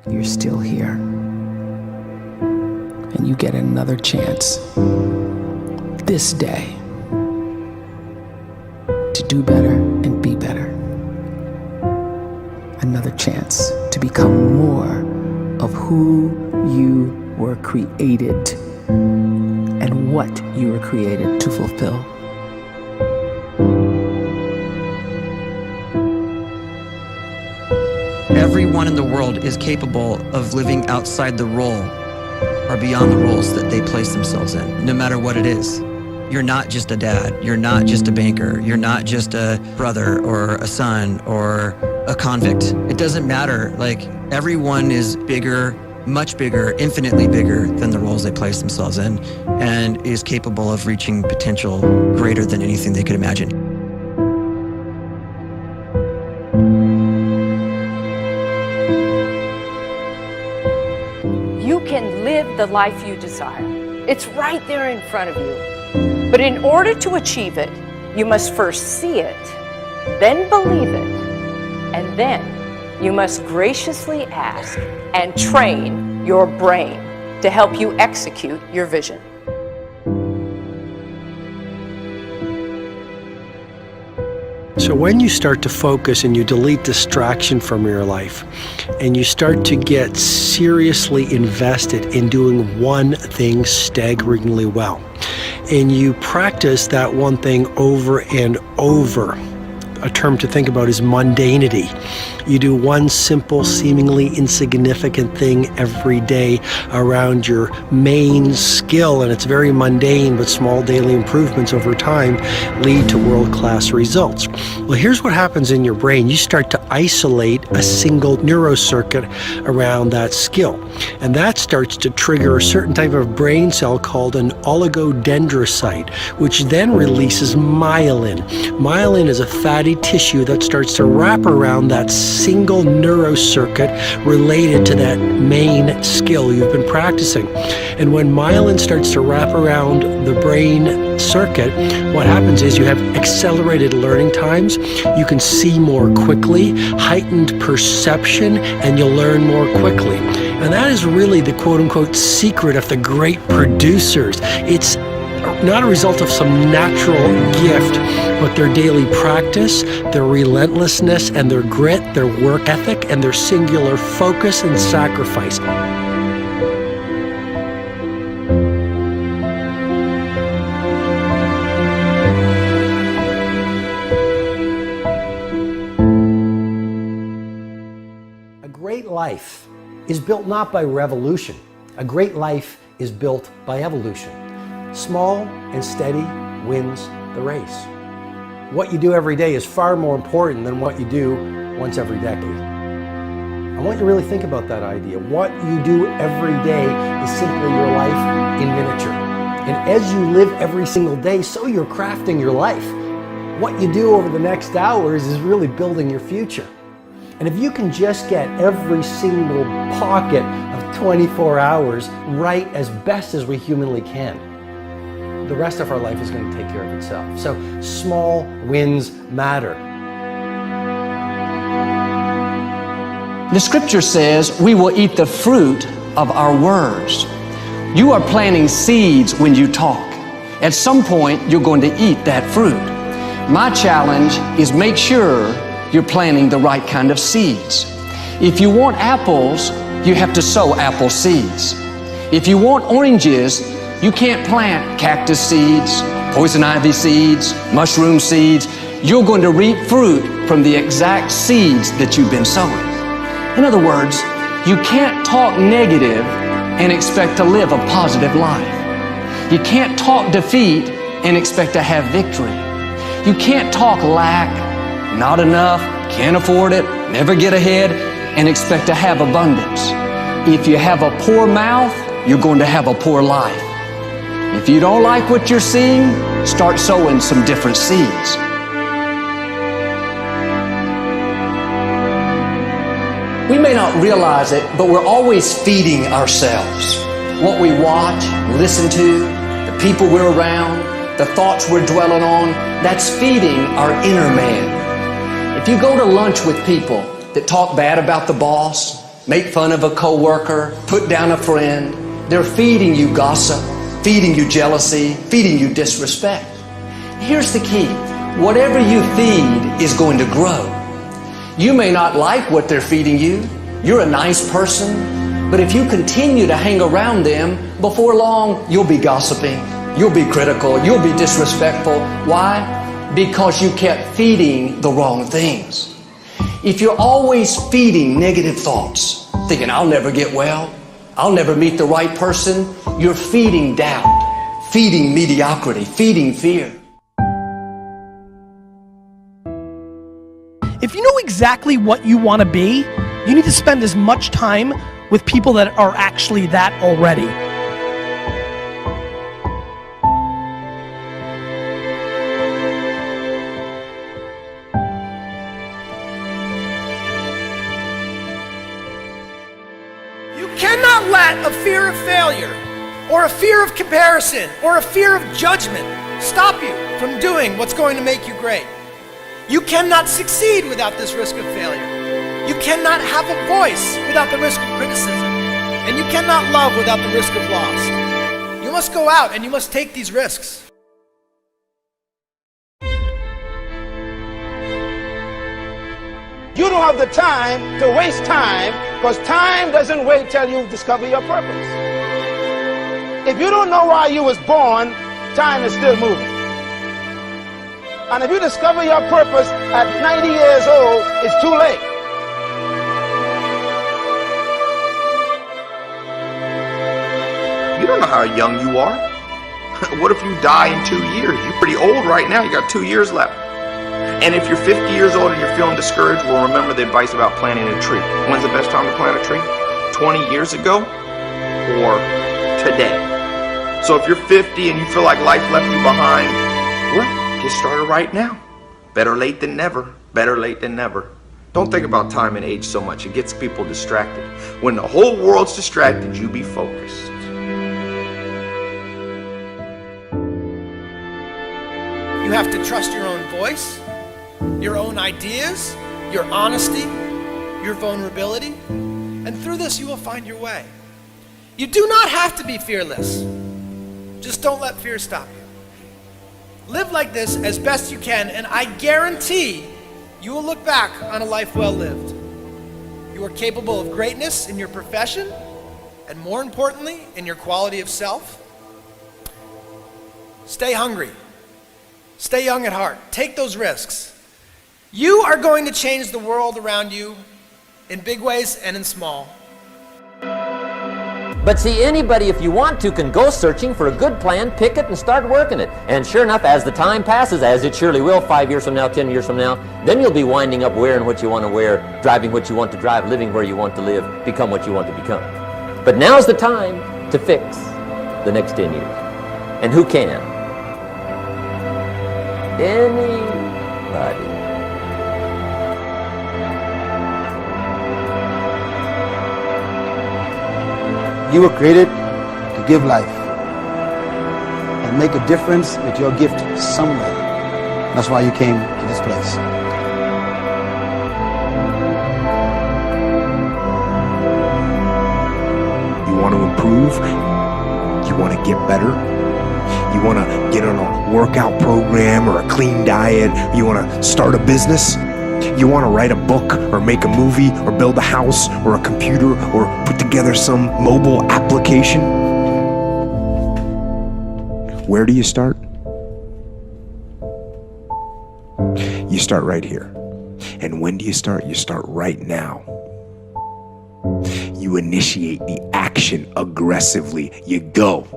you're still here. And you get another chance this day to do better and be better. Another chance to become more of who you were created and what you were created to fulfill. Everyone in the world is capable of living outside the role or beyond the roles that they place themselves in, no matter what it is. You're not just a dad, you're not just a banker, you're not just a brother or a son or a convict. It doesn't matter. Like, everyone is bigger, much bigger, infinitely bigger than the roles they place themselves in, and is capable of reaching potential greater than anything they could imagine. You can live the life you desire. It's right there in front of you. But in order to achieve it, you must first see it, then believe it, and then you must graciously ask and train your brain to help you execute your vision. So when you start to focus and you delete distraction from your life, and you start to get seriously invested in doing one thing staggeringly well, and you practice that one thing over and over, a term to think about is mundanity. You do one simple, seemingly insignificant thing every day around your main skill, and it's very mundane, but small daily improvements over time lead to world-class results. Well, here's what happens in your brain. You start to isolate a single neurocircuit around that skill, and that starts to trigger a certain type of brain cell called an oligodendrocyte, which then releases myelin. Myelin is a fatty tissue that starts to wrap around that single neurocircuit related to that main skill you've been practicing. And when myelin starts to wrap around the brain circuit, what happens is you have accelerated learning times, you can see more quickly, heightened perception, and you'll learn more quickly. And that is really the quote-unquote secret of the great producers. It's not a result of some natural gift, but their daily practice, their relentlessness and their grit, their work ethic, and their singular focus and sacrifice. A great life is built not by revolution. A great life is built by evolution. Small and steady wins the race. What you do every day is far more important than what you do once every decade. I want you to really think about that idea. What you do every day is simply your life in miniature. And as you live every single day, so you're crafting your life. What you do over the next hours is really building your future. And if you can just get every single pocket of 24 hours right as best as we humanly can, the rest of our life is going to take care of itself. So small wins matter. The scripture says we will eat the fruit of our words. You are planting seeds when you talk. At some point, you're going to eat that fruit. My challenge is make sure you're planting the right kind of seeds. If you want apples, you have to sow apple seeds. If you want oranges, you can't plant cactus seeds, poison ivy seeds, mushroom seeds. You're going to reap fruit from the exact seeds that you've been sowing. In other words, you can't talk negative and expect to live a positive life. You can't talk defeat and expect to have victory. You can't talk lack, not enough, can't afford it, never get ahead, and expect to have abundance. If you have a poor mouth, you're going to have a poor life. If you don't like what you're seeing, start sowing some different seeds. We may not realize it, but we're always feeding ourselves. What we watch, listen to, the people we're around, the thoughts we're dwelling on, that's feeding our inner man. If you go to lunch with people that talk bad about the boss, make fun of a coworker, put down a friend. They're feeding you gossip, feeding you jealousy, feeding you disrespect. Here's the key. Whatever you feed is going to grow. You may not like what they're feeding you. You're a nice person. But if you continue to hang around them, before long, you'll be gossiping. You'll be critical. You'll be disrespectful. Why? Because you kept feeding the wrong things. If you're always feeding negative thoughts, thinking, I'll never get well, I'll never meet the right person, you're feeding doubt, feeding mediocrity, feeding fear. If you know exactly what you want to be, you need to spend as much time with people that are actually that already. You cannot let a fear of failure, or a fear of comparison, or a fear of judgment stop you from doing what's going to make you great. You cannot succeed without this risk of failure. You cannot have a voice without the risk of criticism. And you cannot love without the risk of loss. You must go out and you must take these risks. You don't have the time to waste time, because time doesn't wait till you discover your purpose. If you don't know why you was born, time is still moving. And if you discover your purpose at 90 years old, it's too late. You don't know how young you are. What if you die in 2 years? You're pretty old right now. You got 2 years left. And if you're 50 years old and you're feeling discouraged, well, remember the advice about planting a tree. When's the best time to plant a tree? 20 years ago or today? So if you're 50 and you feel like life left you behind, well, get started right now. Better late than never. Better late than never. Don't think about time and age so much. It gets people distracted. When the whole world's distracted, you be focused. You have to trust your own voice, your own ideas, your honesty, your vulnerability, and through this you will find your way. You do not have to be fearless. Just don't let fear stop you. Live like this as best you can, and I guarantee you will look back on a life well lived. You are capable of greatness in your profession, and more importantly, in your quality of self. Stay hungry. Stay young at heart. Take those risks. You are going to change the world around you in big ways and in small. But see, anybody, if you want to, can go searching for a good plan, pick it, and start working it. And sure enough, as the time passes, as it surely will, 5 years from now, 10 years from now, then you'll be winding up wearing what you want to wear, driving what you want to drive, living where you want to live, become what you want to become. But now's the time to fix the next 10 years. And who can? Anybody. You were created to give life and make a difference with your gift somewhere. That's why you came to this place. You want to improve? You want to get better? You want to get on a workout program or a clean diet? You want to start a business? You want to write a book or make a movie or build a house or a computer or put together some mobile application? Where do you start? You start right here. And when do you start? You start right now. You initiate the action aggressively. You go.